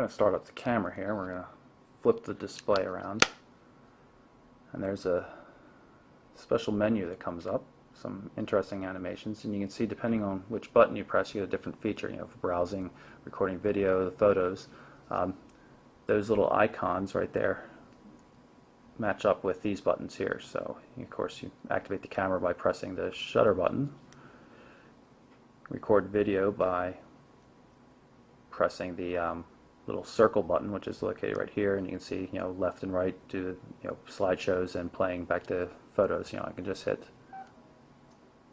going to start up the camera here. We're going to flip the display around, and there's a special menu that comes up, some interesting animations, and you can see depending on which button you press you get a different feature, for browsing, recording video, the photos. Those little icons right there match up with these buttons here. So of course you activate the camera by pressing the shutter button, record video by pressing the little circle button, which is located right here, and you can see left and right do slideshows and playing back to photos. I can just hit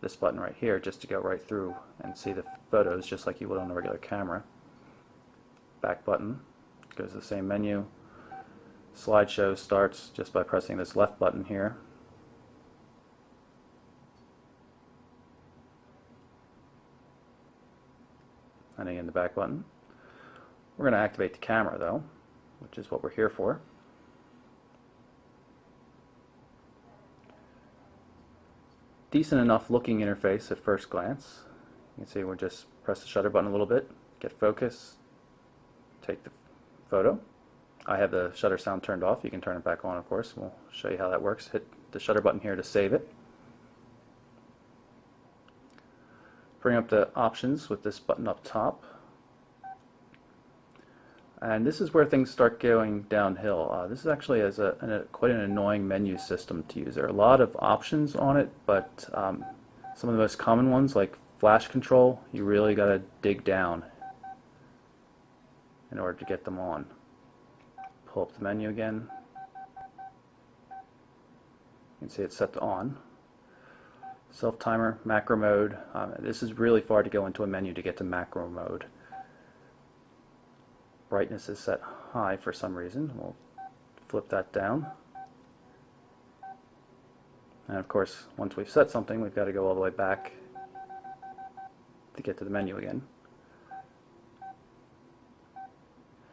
this button right here just to go right through and see the photos just like you would on a regular camera. Back button goes to the same menu. Slideshow starts just by pressing this left button here. And again the back button. We're going to activate the camera though, which is what we're here for. Decent enough looking interface at first glance. You can see we'll just press the shutter button a little bit, get focus, take the photo. I have the shutter sound turned off. You can turn it back on, of course. We'll show you how that works. Hit the shutter button here to save it. Bring up the options with this button up top. And this is where things start going downhill. This is actually quite an annoying menu system to use. There are a lot of options on it, but some of the most common ones, like flash control, you really got to dig down in order to get them on. Pull up the menu again. You can see it's set to on. Self-timer, macro mode. This is really far to go into a menu to get to macro mode. Brightness is set high for some reason. We'll flip that down. And of course, once we've set something, we've got to go all the way back to get to the menu again.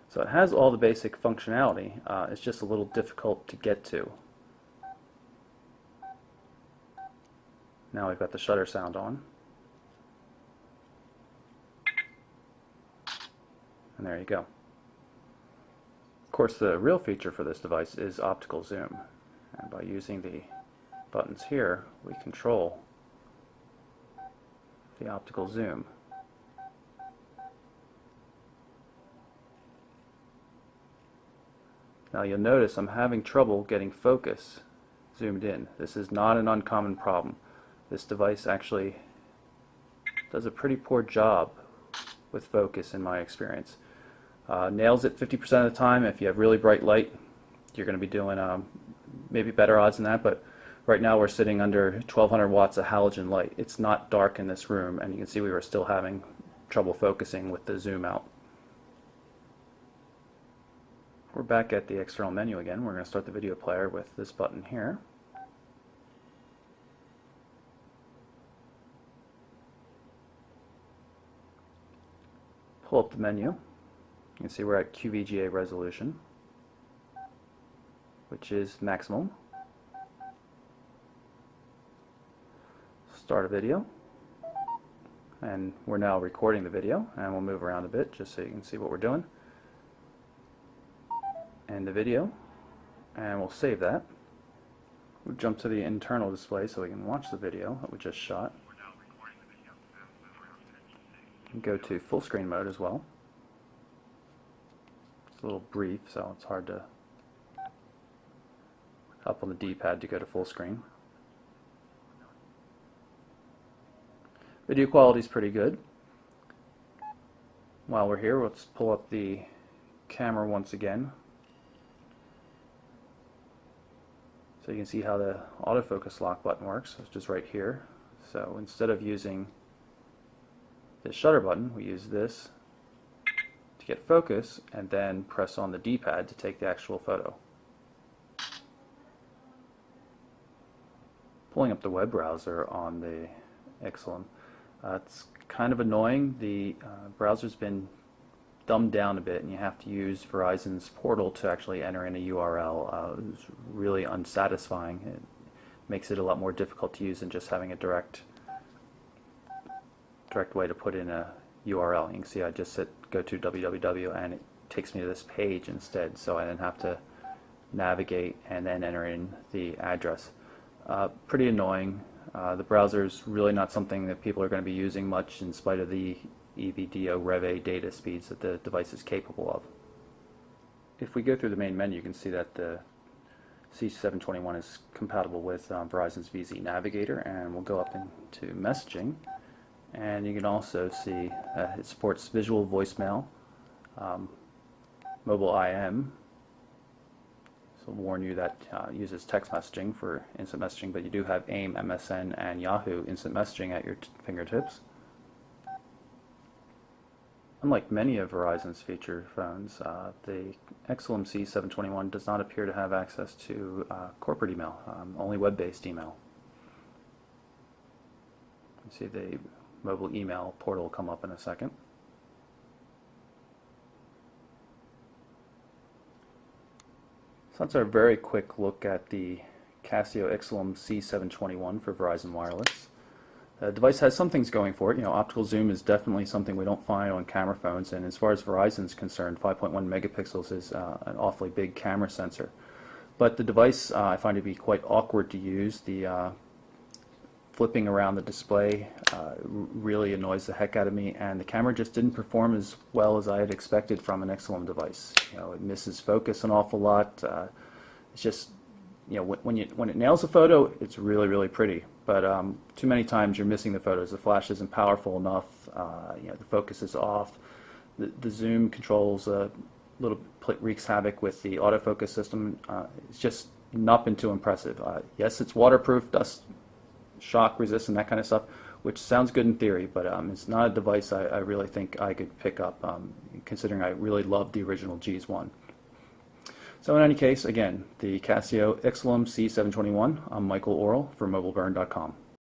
So it has all the basic functionality. It's just a little difficult to get to. Now we've got the shutter sound on. And there you go. Of course, the real feature for this device is optical zoom. And by using the buttons here, we control the optical zoom. Now you'll notice I'm having trouble getting focus zoomed in. This is not an uncommon problem. This device actually does a pretty poor job with focus in my experience. Nails it 50% of the time. If you have really bright light, you're going to be doing maybe better odds than that, but right now we're sitting under 1200 watts of halogen light. It's not dark in this room, and you can see we were still having trouble focusing with the zoom out. We're back at the external menu again. We're going to start the video player with this button here. Pull up the menu. You can see we're at QVGA resolution, which is maximum. Start a video, and we're now recording the video, and we'll move around a bit just so you can see what we're doing. End the video, and we'll save that. We'll jump to the internal display so we can watch the video that we just shot. And go to full screen mode as well. It's a little brief, so it's hard to up on the D-pad to go to full screen. Video quality is pretty good. While we're here, let's pull up the camera once again, so you can see how the autofocus lock button works. It's just right here. So instead of using the shutter button, we use this to get focus, and then press on the D-pad to take the actual photo. Pulling up the web browser on the Exilim. It's kind of annoying. The browser's been dumbed down a bit, and you have to use Verizon's portal to actually enter in a URL. It's really unsatisfying. It makes it a lot more difficult to use than just having a direct way to put in a URL. You can see I just go to www and it takes me to this page instead, so I then have to navigate and then enter in the address. Pretty annoying. The browser is really not something that people are going to be using much in spite of the EVDO Rev A data speeds that the device is capable of. If we go through the main menu, you can see that the C721 is compatible with Verizon's VZ Navigator, and we'll go up into messaging, and you can also see it supports visual voicemail, mobile IM. So I'll warn you that uses text messaging for instant messaging, but you do have AIM, MSN, and Yahoo instant messaging at your fingertips. Unlike many of Verizon's feature phones, the Exilim C721 does not appear to have access to corporate email, only web-based email. You see the mobile email portal come up in a second. So that's our very quick look at the Casio Exilim C721 for Verizon Wireless. The device has some things going for it. You know, optical zoom is definitely something we don't find on camera phones, and as far as Verizon's concerned, 5.1 megapixels is an awfully big camera sensor. But the device I find to be quite awkward to use. The flipping around the display really annoys the heck out of me, and the camera just didn't perform as well as I had expected from an Exilim device. You know, it misses focus an awful lot. It's just, you know, when it nails a photo, it's really, really pretty. But too many times you're missing the photos. The flash isn't powerful enough. You know, the focus is off. The zoom controls a little wreaks havoc with the autofocus system. It's just not been too impressive. Yes, it's waterproof, dust, shock resistant, that kind of stuff, which sounds good in theory, but it's not a device I really think I could pick up, considering I really loved the original Gs one. So in any case, again, the Casio Exilim C721, I'm Michael Orrell for MobileBurn.com.